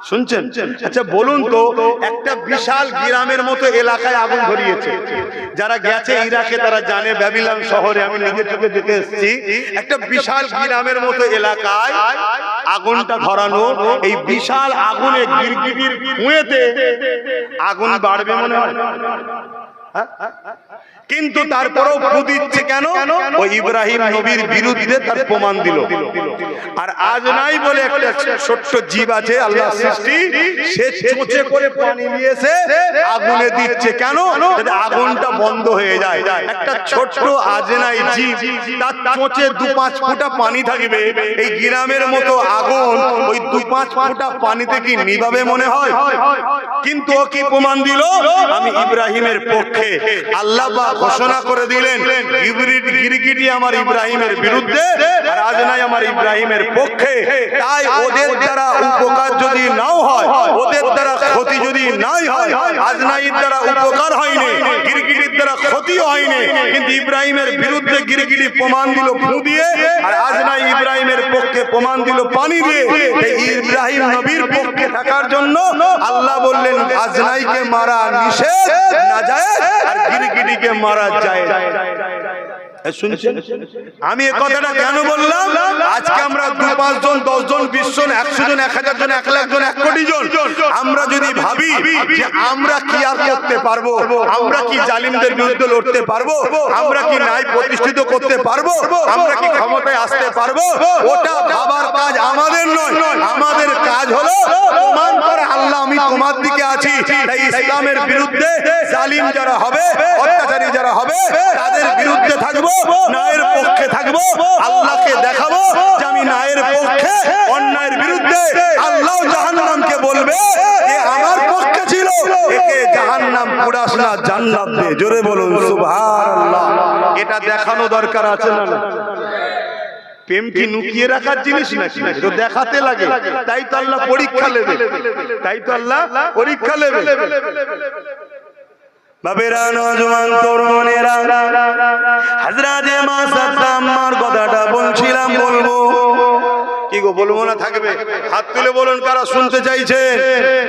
শুনছেন? আচ্ছা বলুন তো, একটা বিশাল গ্রামের মতো এলাকায় আগুন ধরিয়েছে। যারা গেছে ইরাকে তারা জানে, ব্যাবিলন শহরে আমি নিজের চোখে দেখে এসেছি। একটা বিশাল গ্রামের মতো এলাকায় আগুনটা ধরানো, এই বিশাল আগুনে গিরগিটির ফুঁয়েতে আগুন বাড়বে মনে হয়? কিন্তু তারপরেও ফু দিচ্ছে কেন? ওই ইব্রাহিম নবীর বিরুদ্ধে তার প্রমাণ দিল। আর আজ নাই বলে একটা ছোট্ট জীব আছে আল্লাহ সৃষ্টি, সে চোঁচে করে পানি নিয়েছে আগুনে দিচ্ছে কেন? যাতে আগুনটা বন্ধ হয়ে যায়। একটা ছোট্ট আজনাই জীব, তার চোঁচে 2-5 ফোঁটা পানি থাকবে, এই গ্রামের মতো আগুন ওই 2-5 ফোঁটা পানিতে কি নিভাবে মনে হয়? কিন্তু ও কি প্রমাণ দিল? আমি ইব্রাহিমের পক্ষে। আল্লাহ ঘোষণা করে দিলেন গিরগিটি আমার ইব্রাহিমের বিরুদ্ধে, আর আজনাই আমার ইব্রাহিমের পক্ষে। তাই ওদের দ্বারা উপকার যদি নাও হয়, ওদের দ্বারা ক্ষতি যদি নাই হয়, আজনাইয়ের দ্বারা উপকার হয়নি, গিরগিটির দ্বারা ক্ষতিও হয়নি, কিন্তু ইব্রাহিমের বিরুদ্ধে গিরগিটি প্রমাণ দিল ফু দিয়ে, আর আজনাই ইব্রাহিমের পক্ষে প্রমাণ দিল পানি দিয়ে। ইব্রাহিম নবীর পক্ষে থাকার জন্য আল্লাহ বললেন আজনাইকে মারা নিষেধ না যায়, আর গিরগিটিকে মারা যায়। শুনছেন? আমি এই কথাটা কেন বললাম? আজকে আমরা 2-5 জন, 10 জন, 20 জন, 100 জন, 1000 জন, 1 লাখ জন, 1 কোটি জন, আমরা যদি ভাবি যে আমরা কি আর করতে পারবো, আমরা কি জালিমদের বিরুদ্ধে লড়তে পারবো, আমরা কি ন্যায় প্রতিষ্ঠিত করতে পারবো, আমরা কি ক্ষমতায় আসতে পারবো, ওটা ভাবার কাজ আমাদের নয়। আমাদের কাজ হলো প্রমাণ করা আল্লাহ আমি তোমার দিকে আছি। তাই ইসলামের বিরুদ্ধে জালিম যারা হবে, অত্যাচারী যারা হবে, তাদের বিরুদ্ধে থাকবো, ন্যায়ের পক্ষে থাকবো। আল্লাহকে দেখাবো যে আমি ন্যায়ের পক্ষে, অন্যায়ের বিরুদ্ধে। আল্লাহ জাহান্নামকে বলবে যে আমার পক্ষে ছিল, একে জাহান্নাম পুরাস না জান্নাত দে। জোরে বলুন সুবহানাল্লাহ। এটা দেখানো দরকার আছে না? প্রেম কি লুকিয়ে রাখার জিনিস নাকি? তো দেখাতে লাগে। তাই তো আল্লাহ পরীক্ষা নেবে, তাই তো আল্লাহ পরীক্ষা নেবে। বাবেরা, নওজোয়ান তরুণেরা, হযরতে মা সাদ্দামার কথাটা বলছিলাম, বলবো কি গো? বলবো না থাকবে? হাত তুলে বলুন কারা শুনতে চাইছে,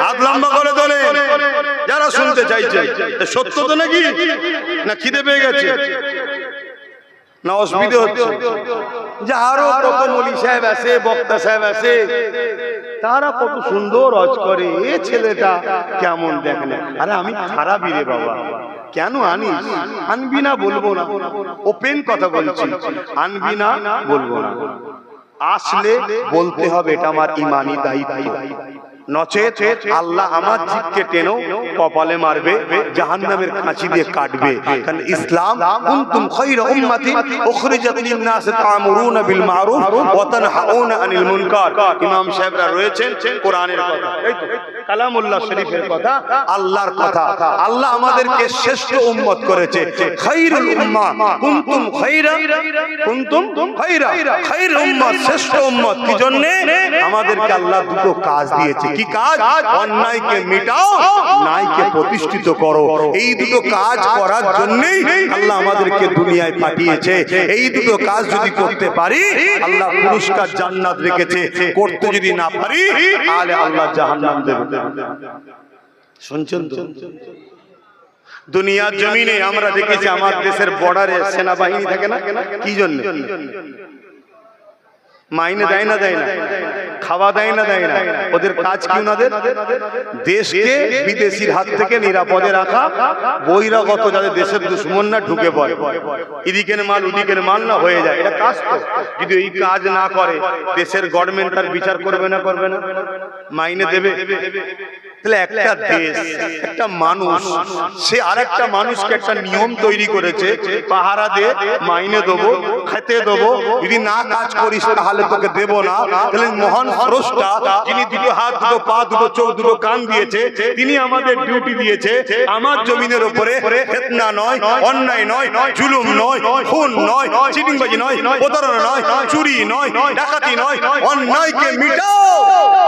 হাত লম্বা করে তোলেন যারা শুনতে চাইছে। সত্য তো নাকি? না খিদে পেয়ে গেছে, না অসুবিধা হচ্ছে? যে আরো কত মৌলী সাহেব আছে, বক্তা সাহেব আছে, তারা কত সুন্দর ওয়াজ করে, এ ছেলেটা কেমন দেখেন। আরে আমি খারাপই রে বাবা, কেন আনিস? আনবি না বলবো না, ওপেন কথা বলছি, আনবি না বলবো না, আসলে বলতে হবে, এটা আমার ইমানি দায়িত্ব। নচেত আল্লাহ আমার জিভকে টেনো কপালে মারবে, জাহান্নামের কাঁচি দিয়ে কাটবে। কারণ ইসলাম কুনতুম খায়রা উম্মাতিন উখরিজাত লিন-নাস তা'মুরুনা বিল মা'রুফ ওয়া তানহাউনা আনিল মুনকার। ইমাম সাহেবরা রয়েছেন, কোরআনের কথা, এই তো কালামুল্লাহ শরীফের কথা, আল্লাহর কথা। আল্লাহ আমাদেরকে শ্রেষ্ঠ উম্মত করেছে, খায়রুল উম্মাহ কুনতুম খায়রা, কুনতুম খায়রা, খায়রুল উম্মাহ, শ্রেষ্ঠ উম্মত। কি জন্য? আমাদেরকে আল্লাহ দুটো কাজ দিয়েছে। কি কাজ? অন্যায়কে মিটাও, ন্যায়কে প্রতিষ্ঠিত করো। এই দুটো কাজ করার জন্যই আল্লাহ আমাদেরকে দুনিয়ায় পাঠিয়েছে। এই দুটো কাজ যদি করতে পারি আল্লাহ পুরস্কার জান্নাত রেখেছে, করতে যদি না পারি তাহলে আল্লাহ জাহান্নাম দেবে। শুনছেন তো? দুনিয়ার জমিনে আমরা দেখেছি আমার দেশের বর্ডারে সেনাবাহিনী থাকে না, কি জন্য? মাইনে দেয় না, দেয় না, খাওয়া দেয় না, দেয় না। ওদের কাজ কি? ওনাদের দেশকে বিদেশির হাত থেকে নিরাপদে রাখা, বহিরাগত যাদের দেশের দুশ্মন না ঢুকে পড়ে, এদিকের মাল ওদিকের মাল না হয়ে যায়, এটা কাজ তো। যদি এই কাজ না করে দেশের গভর্নমেন্ট তার বিচার করবে না? করবে না? মাইনে দেবে? তাহলে একটা দেশ, একটা মানুষ, সে আরেকটা মানুষকে একটা নিয়ম তৈরি করেছে, পাহারা দে, মাইনে দেবো, খেতে দেবো, যদি না কাজ করিস তাহলে তোকে দেব না। তাহলে মহান স্রষ্টা, যিনি দুটো হাত, দুটো পা, দুটো চোখ, দুটো কান দিয়েছে, তিনি আমাদের ডিউটি দিয়েছে আমার জমিনের উপরে ফিতনা নয়, অন্যায় নয়, জুলুম নয়, খুন নয়, চিটিংবাজি নয়, প্রতারণা নয়, চুরি নয়, ডাকাতি নয়, অন্যায়কে মিটাও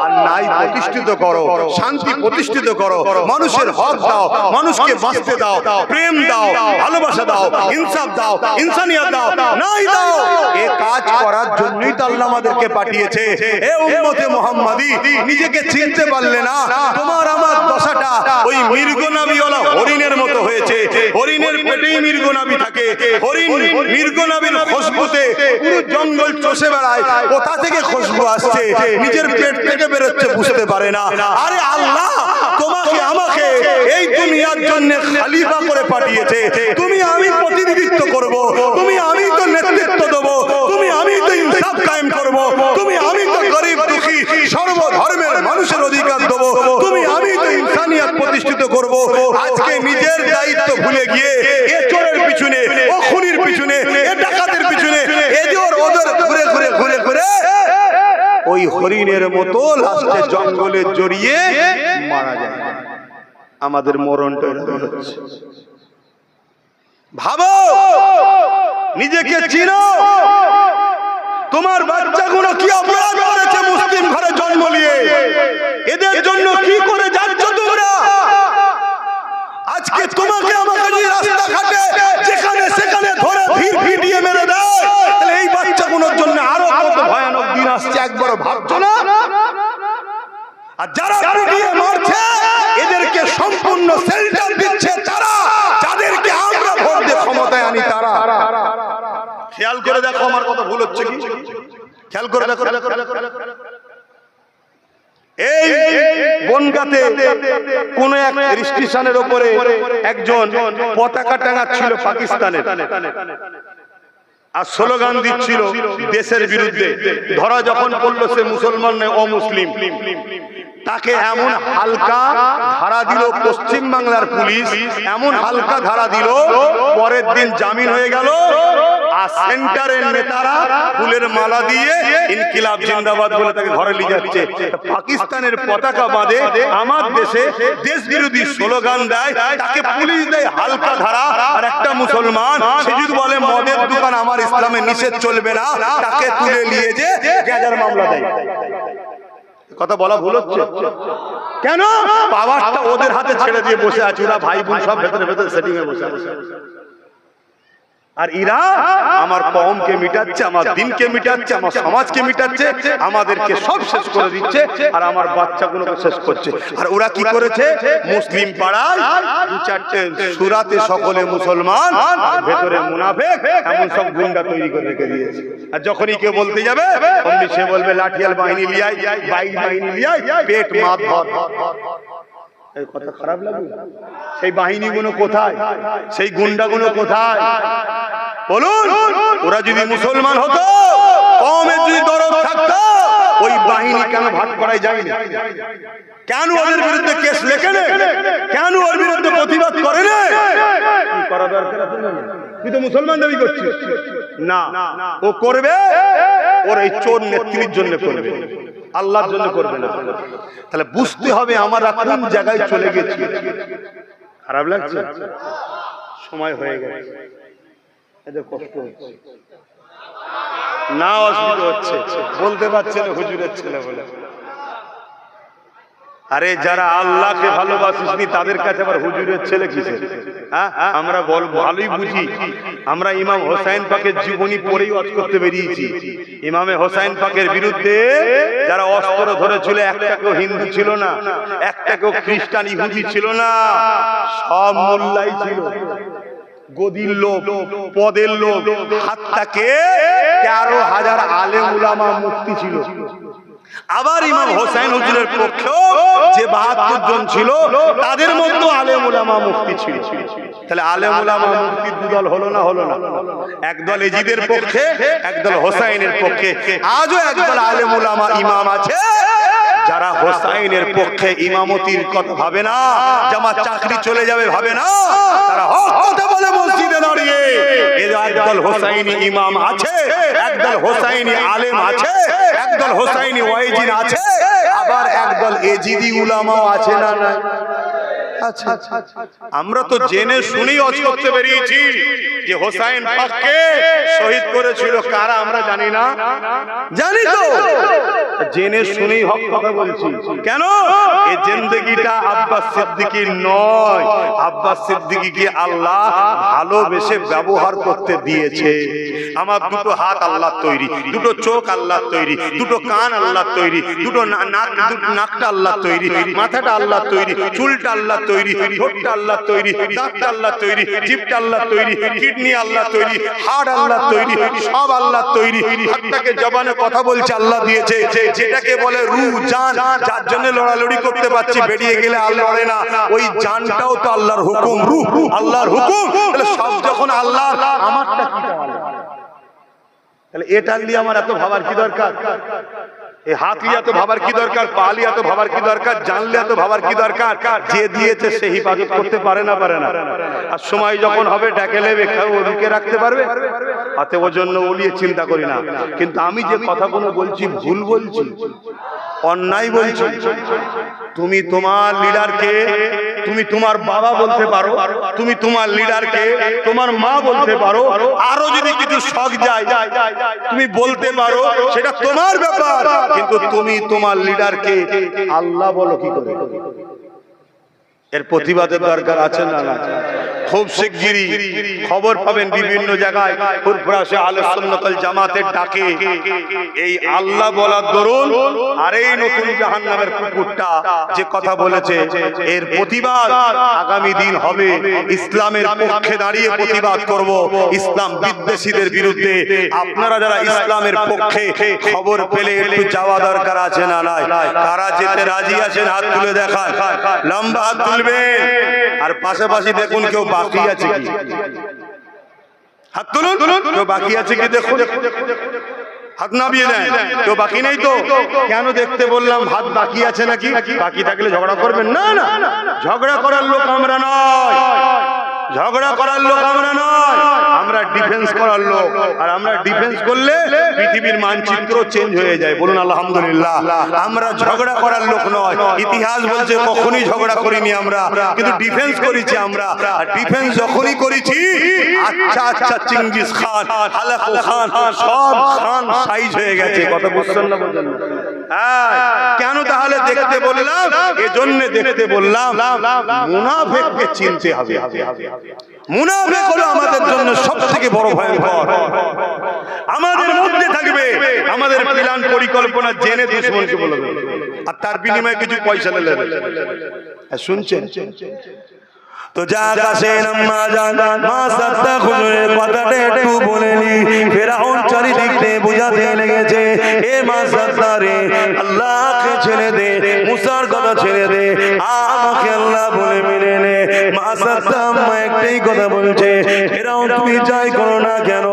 আর ন্যায় প্রতিষ্ঠিত করো, শান্তি প্রতিষ্ঠিত করো, মানুষের হক দাও, মানুষকে বাঁচতে দাও, প্রেম দাও, ভালোবাসা দাও, ইনসাফ দাও, ইনসানিয়ত দাও, নাই দাও। এই কাজ করার জন্যই তো আল্লাহ আমাদেরকে পাঠিয়েছে। এ উম্মতে মুহাম্মাদি, নিজেকে চিনতে পারলে না, তোমার আমার দশাটা ওই মৃগনাভিওয়ালা হরিণের মতো হয়েছে। হরিণের পেটেই মৃগনাভি থাকে, হরিণ মৃগনাভির খুশবুতে পুরো জঙ্গল চষে বেড়ায়, কোথা থেকে খুশবু আসছে নিজের পেট থেকে বেরোচ্ছে বুঝতে পারে না। আরে আল্লাহ তোমাকে আমাকে এই দুনিয়ার জন্য খলিফা করে পাঠিয়েছে। তুমি আমি প্রতিনিধিত্ব করব, তুমি আমি তো নেতৃত্ব দেবো, তুমি আমি তো ইনসাফ কায়েম করব, তুমি আমি তো গরিব দুঃখী সর্বধর্মের মানুষের অধিকার দেবো, তুমি আমি তো ইনসানিয়ত প্রতিষ্ঠিত করব। আজকে নিজের দায়িত্ব ভুলে গিয়ে এ চোরের পিছনে, ও খুনির পিছনে, এ ডাকাতের পিছনে, এদের ওদের ঘুরে ঘুরে ঘুরে ঘুরে ওই হরিণের মতো লাস্টে জঙ্গলে জড়িয়ে মারা যায়। আমাদের মরণটা হচ্ছে। ভাবো, নিজেকে চিনো। তোমার বাচ্চাগুলো কি অপরাধ করেছে মুসলিম ঘরে জন্ম নিয়ে? এদের জন্য কি করে যাচ্ছ তোমরা? আজকে তোমাকে আমাকে নিয়ে রাস্তাঘাটে যেখানে সেখানে ধরে ভিড়িয়ে মেরে দেয়, তাহলে এই বাচ্চাগুলোর জন্য আরো কত ভয়ানক দিন আসছে একবারও ভাবছো না? আর যারা পিটিয়ে মারছে এদেরকে সম্পূর্ণ শেল্টার দিচ্ছে তারা, যাদেরকে আমরা ভোট দিয়ে ক্ষমতায় আনি তারা। খেয়াল করে দেখো আমার কথা ভুল হচ্ছে কি? খেয়াল করে দেখো। এই বনগাঁতে কোন এক রেজিস্ট্রেশনের উপরে একজন পতাকা টাঙাচ্ছিল পাকিস্তানের, আর স্লোগান দিচ্ছিল দেশের বিরুদ্ধে। ধরা যখন পড়লো সে মুসলমান নয়, অমুসলিম, তাকে এমন হালকা ধারা দিল পশ্চিম বাংলার পুলিশ, এমন হালকা ধারা দিল, পরের দিন জামিন হয়ে গেল। আর সেন্টারের নেতারা ফুলের মালা দিয়ে ইনকিলাব জিন্দাবাদ বলে তাকে ঘরে নিয়ে যাচ্ছে। পাকিস্তানের পতাকা বাঁধে আমার দেশে দেশ বিরোধী স্লোগান দেয়, তাকে পুলিশ দেয় হালকা ধারা। আর একটা মুসলমান সে যদি বলে মদের দোকান আমার ইসলামে নিষেধ চলবে না, তাকে তুলে নিয়ে যে গ্যাজার মামলা দেয়। কথা বলা ভুল হচ্ছে কেন? পাওয়ারটা ওদের হাতে ছেড়ে দিয়ে বসে আছে, ওরা ভাই বোন সব ভেতরে ভেতরে সেটিং এ বসে আছে। আর এরা আমার কওমকে মিটাচ্ছে, আমার দিনকে মিটাচ্ছে, আমার সমাজকে মিটাচ্ছে, আমাদেরকে সব শেষ করে দিচ্ছে, আর আমার বাচ্চাগুলোকে শেষ করছে। আর ওরা কি করেছে? মুসলিম পাড়ায় দু চারটে সুরাতে সকলে মুসলমান, আর ভেতরে মুনাফিক, এমন সব গুন্ডা তৈরি করে রেখে দিয়েছে। আর যখনই কেউ বলতে যাবে অমনি সে বলবে লাঠিয়াল বাহিনী লিয়াই, বাইক বাহিনী লিয়াই, পেট মাত ধর। এই কথা খারাপ লাগে? সেই বাহিনীগুলো কোথায়? সেই গুন্ডাগুলো কোথায়? বলুন। ওরা যদি মুসলমান হতো, কওমের যদি দরদ থাকতো, ওই বাহিনী কেন ভাট করাই যায়নি? কেন ওদের বিরুদ্ধে কেস লেখে না? কেন ওর বিরুদ্ধে প্রতিবাদ করে না? কি করা দরকার আছে না? তুই তো মুসলমান দাবি করছিস না, ও করবে ওর এই চোর নেত্রীর জন্য করবে, আল্লাহর জন্য করবে না। তাহলে বুঝতে হবে আমরা কোন জায়গায় চলে গেছি। খারাপ লাগছে? সময় হয়ে গেছে, এদের কষ্ট হচ্ছে না, অসুবিধা হচ্ছে, বলতে পারছে না হুজুরের ছেলে বলে। আরে যারা আল্লাহকে ভালোবাসিসনি তাদের কাছে আবার হুজুরের ছেলে কিসের? হ্যাঁ, আমরা ভালোই বুঝি। আমরা ইমাম হোসাইন পাকের জীবনী পড়েই ওয়াজ করতে বেরিয়েছি। ইমামে হোসাইন পাকের বিরুদ্ধে যারা অস্ত্র ধরেছিল, একটা কেউ হিন্দু ছিল না, একটা কেউ খ্রিস্টান ইহুদি ছিল না, সব মোল্লাই ছিল, গদির লোক, পদের লোক, হাত্তাকে 13,000 আলেম উলামা মুফতি ছিল। আবার ইমাম হোসেন হুজুরের পক্ষেও যে 72 জন ছিল তাদের মধ্যে আলেম উলামা মুফতি ছিল। তাহলে আলেম উলামা মুফতি দুদল হলো না? হলো না। একদল এজিদের পক্ষে, একদল হোসাইনের পক্ষে। আজও একদল আলেম উলামা ইমাম আছে যারা হোসাইনের পক্ষে ইমামতির কথা ভাবে না, যে আমার চাকরি চলে যাবে ভাবে না, তারা হক কথা বলে মসজিদে দাঁড়িয়ে। একদল হোসাইনি ইমাম আছে, একদল হোসাইনি আলেম আছে, একদল হোসাইনি ওয়াইজিন আছে, আবার একদল এজিদি উলামাও আছে না? না, আচ্ছা, আমরা তো জেনে শুনেই ওয়াজ করতে বেরিয়েছি যে হোসাইন পাককে শহীদ করেছিল কারা আমরা জানি না? জানি তো, জেনে শুনেই হক কথা বলছি। কেন? এই জিন্দেগিটা আব্বাস সিদ্দিকীর নয়, আব্বাস সিদ্দিকীকে আল্লাহ ভালোবেসে ব্যবহার করতে দিয়েছে। আমার দুটো হাত আল্লাহর তৈরি, দুটো চোখ আল্লাহর তৈরি, দুটো কান আল্লাহর তৈরি, দুটো নাকটা আল্লাহর তৈরি, মাথাটা আল্লাহর তৈরি, চুলটা আল্লাহর তৈরি, ঠোঁটটা আল্লাহর তৈরি, দাঁতটা আল্লাহর তৈরি, জিভটা আল্লাহর তৈরি, কিডনি আল্লাহর তৈরি, হাড় আল্লাহর তৈরি, সব আল্লাহর তৈরি। হাতটাকে জবানে কথা বলছে আল্লাহ দিয়েছে, যেটাকে বলে রূহ, জান, যার জন্য লড়ালড়ি করতে পারছি, বেরিয়ে গেলে আর লড়ে না, ওই জানটাও তো আল্লাহর হুকুম, রূহ আল্লাহর হুকুম। তাহলে সব যখন আল্লাহ, আমারটা কি? তাহলে এটা নিয়ে আমার এত ভাবার কি দরকার? এই হাত লিয়া তো ভাবার কি দরকার? পা লিয়া তো ভাবার কি দরকার? জান লিয়া তো ভাবার কি দরকার? যে দিয়েছে সে হিফাজত করতে পারে না? পারে না। আর সময় যখন হবে ডেকে নেবে, ওদিকে রাখতে পারবে? অতএব ওর জন্য ওলিয়ে চিন্তা করি না। কিন্তু আমি যে কথাগুলো বলছি ভুল বলছি, অন্যায় বলছি। তুমি তোমার লিডারকে তুমি তোমার বাবা বলতে পারো, তুমি তোমার লিডারকে তোমার মা বলতে পারো, আরো যদি কিছু শখ যায় তুমি বলতে পারো, সেটা তোমার ব্যাপার। কিন্তু তুমি তোমার লিডারকে আল্লাহ বলো কি করে? এর প্রতিবাদের দরকার আছে না? খুব শিগগিরই খবর পাবেন বিভিন্ন জায়গায় ফুরফুরাশে আহলে সুন্নাত ওয়াল জামাতের ডাকে এই আল্লাহ বলার দরুন আর এই নতুন জাহান্নামের কুকুরটা যে কথা বলেছে, এর প্রতিবাদ আগামী দিন হবে। ইসলামের পক্ষে দাঁড়িয়ে প্রতিবাদ করব, ইসলাম বিদ্বেষীদের বিরুদ্ধে। আপনারা যারা ইসলামের পক্ষে খবর পেলে একটু যাওয়া দরকার আছে না? নাই? কারা যেতে রাজি আছেন হাত তুলে দেখান, লম্বা হাত তুলবেন। আর পাশাপাশি দেখুন কেউ বাকি আছে কি? হাত তুলুন, কেউ বাকি আছে কি দেখুন, হাত নামিয়ে দেন। কেউ বাকি নেই তো? কেন দেখতে বললাম? হাত বাকি আছে নাকি? বাকি থাকলে ঝগড়া করবেন না? না, ঝগড়া করার লোক আমরা নয়, ঝগড়া করার লোক আমরা নয়, আমরা ডিফেন্স করার লোক। আর আমরা ডিফেন্স করলে পৃথিবীর মানচিত্র চেঞ্জ হয়ে যায়। বলুন আলহামদুলিল্লাহ। আমরা ঝগড়া করার লোক নয়। ইতিহাস বলছে কখনোই ঝগড়া করিনি আমরা, কিন্তু ডিফেন্স করেছি আমরা। আর ডিফেন্স যখনই করেছি, আচ্ছা আচ্ছা চিঙ্গিস খান, হালাকু খান, সব খান সাইজ হয়ে গেছে। কথা বুঝছেন না? বলছেন কেন? তাহলে দেখতে বললাম, এজন্য দেখতে বললাম, মুনাফিককে চিনতে হবে। মুনাফিক হলো আমাদের জন্য সবথেকে বড় ভয়ঙ্কর। আমাদের মধ্যে থাকবে, আমাদের প্ল্যান পরিকল্পনা জেনে দুশমনকে বলবে, আর তার বিনিময়ে কিছু পয়সা নেবে। শুনছেন তো? যা কাছেন আম্মা জান মা সাত্তা হুজুরের কথাটা একটু বলে নি। ফেরাউন চারিদিক থেকে বুঝাতে লেগেছে, এ মা সাত্তা রে, আল্লাহকে ছেড়ে দে, মুসার কথা ছেড়ে দে, আমাকে আল্লাহ বলে মেনে নে। মা সাত্তা আম্মা একটাই কথা বলছে, ফেরাউন তুমি যাই করো না কেন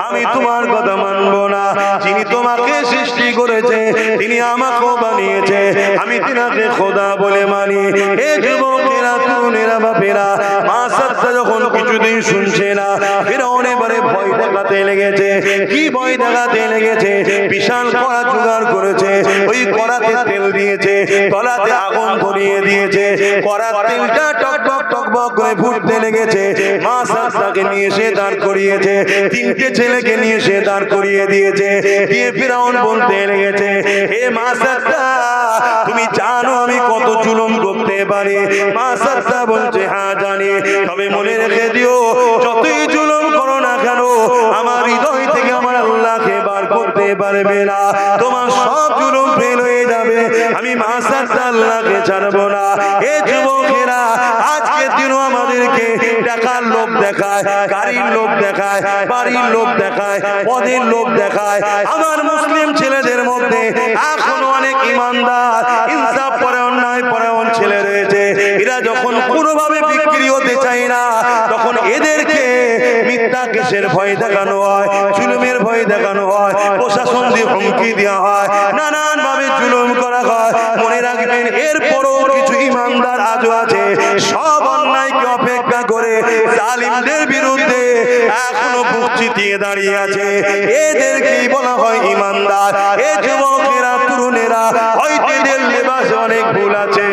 আমি তোমার কথা মানবো না। যিনি তোমাকে সৃষ্টি করেছে তিনি আমাকেও বানিয়েছে, আমি তিনাকে খোদা বলে মানি। হে যুবকেরা, তরুণেরা, বাপেরা, মা সাদ্দা যখন কিছুদিন শুনছে না, ফিরআউন এবারে ভয় দেখাতে লেগেছে। কি ভয় দেখাতে লেগেছে? বিশাল কড়া জোগাড় করেছে, ওই কড়াতে তেল দিয়েছে, তলাতে আগুন ধরিয়ে দিয়েছে, কড়ার তেলটা টকবক টকবক করে ফুটতে লেগেছে। মা সাদ্দাকে নিয়ে সে দাঁড় করিয়েছে, তিনটে ছেলেকে নিয়ে সে দাঁড় করিয়ে দিয়েছে। দিয়ে ফিরআউন বলতে লেগেছে, হে মা সাদ্দা, তুমি জানো আমি কত জুলুম করতে পারি? মা সাদ্দা বলছে, হ্যাঁ জানি, তবে মনে রেখে দিও যতই জুলুম করো না কেন আমার হৃদয় থেকে আমার আল্লাহকে বার করতে পারবে না। তোমার সব জুলুম ফেল হয়ে যাবে, আমি মা সাদ্দা আল্লাহকে ছাড়বো না। এ যুবকেরা, আজকে দিনও আমাদেরকে টাকার লোভ দেখায়, গাড়ির লোভ দেখায়, বাড়ির লোভ দেখায়, পদের লোভ দেখায়। আমার মুসলিম ছেলেদের মধ্যে এখনো অনেক ইমানদার, ইনসাফ পরায়ণ, ন্যায় পরায়ণ ছেলে রয়েছে। এরা যখন কোনোভাবে বিক্রি হতে চায় না, তখন এদেরকে মিথ্যা কেসের ভয় দেখানো হয়, জুলুমের ভয় দেখানো হয়, প্রশাসন দিয়ে হুমকি দেওয়া হয়, নানান ভাবে জুলুম করা হয়। মনে রাখবেন, এরপরও কিছু ইমানদার আজও আছে, সব অন্যায়কে অপেক্ষা করে জালিমদের বিরুদ্ধে এখনো বুক চিতিয়ে দাঁড়িয়ে আছে। এদেরকেই বলা হয় ইমানদার। এ যুবকেরা, তরুণেরা, হয়তো এদের লেবাসে অনেক ভুল আছে,